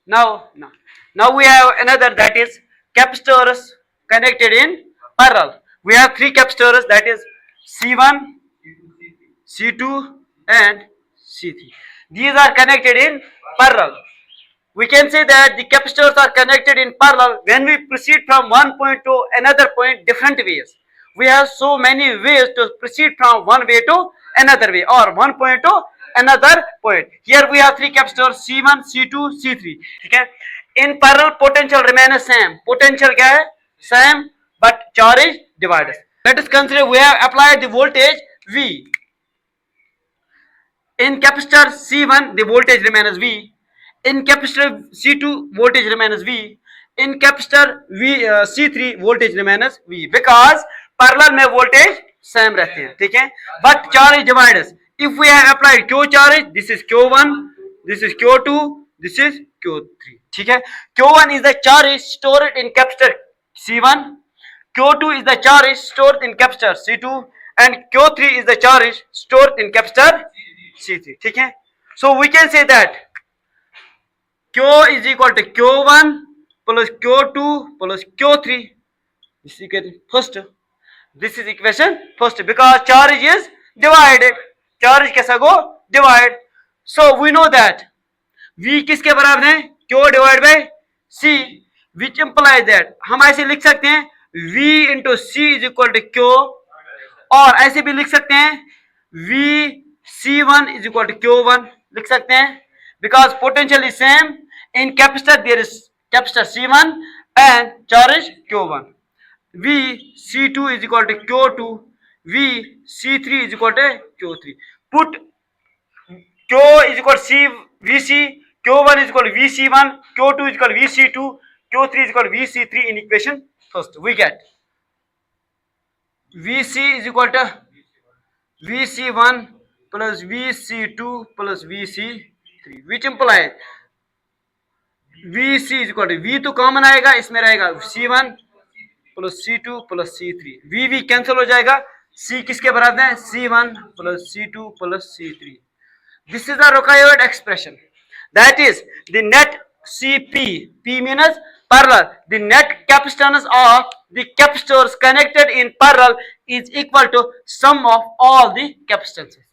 Now we have another, that is capacitors connected in parallel. We have three capacitors, that is C1, C2 and C3. These are connected in parallel. We can say that the capacitors are connected in parallel when we proceed from one point to another point different ways. We have so many ways to proceed from one way to another way, or one point to another point. Here we have three capacitors C1, C2, C3. Okay. In parallel potential remains same. Potential क्या है? Same, but charge divided. Let us consider we have applied the voltage V. In capacitor C1 the voltage remains V. In capacitor C2 voltage remains V. In capacitor C3 voltage remains V, because parallel में voltage same रहते हैं, ठीक है, but charge divides. If we have applied Q charge, this is Q1, this is Q2, this is Q3, ठीक है. Q1 is the charge stored in capacitor C1, Q2 is the charge stored in capacitor C2, and Q3 is the charge stored in capacitor C3, ठीक है. So we can say that Q is equal to Q1 plus Q2 plus Q3. This is equation first. This is equation first, because charge is divided. Charge कैसा go divide. So we know that V किसके बराबर है? Q divided by C, which implies that हम ऐसे लिख सकते हैं V into C is equal to Q, और ऐसे भी लिख सकते हैं V C1 is equal to Q1 लिख सकते हैं, because potential is same. In capacitor there is capacitor C1 and charge Q1. V C2 is equal to Q2, V C3 is equal to Q3. Put Q is equal to C VC, Q1 is equal to VC1, Q2 is equal to VC2, Q3 is equal to VC3 in equation first. We get VC is equal to VC1 plus VC2 plus VC3, which implies VC is equal to V तो common आएगा, इसमें रहेगा C1 plus C2 plus C3. V cancel हो जाएगा. C किसके बराबर है? C1 plus C2 plus C3. This is the required expression. That is the net CP. P means parallel. The net capacitance of the capacitors connected in parallel is equal to sum of all the capacitances.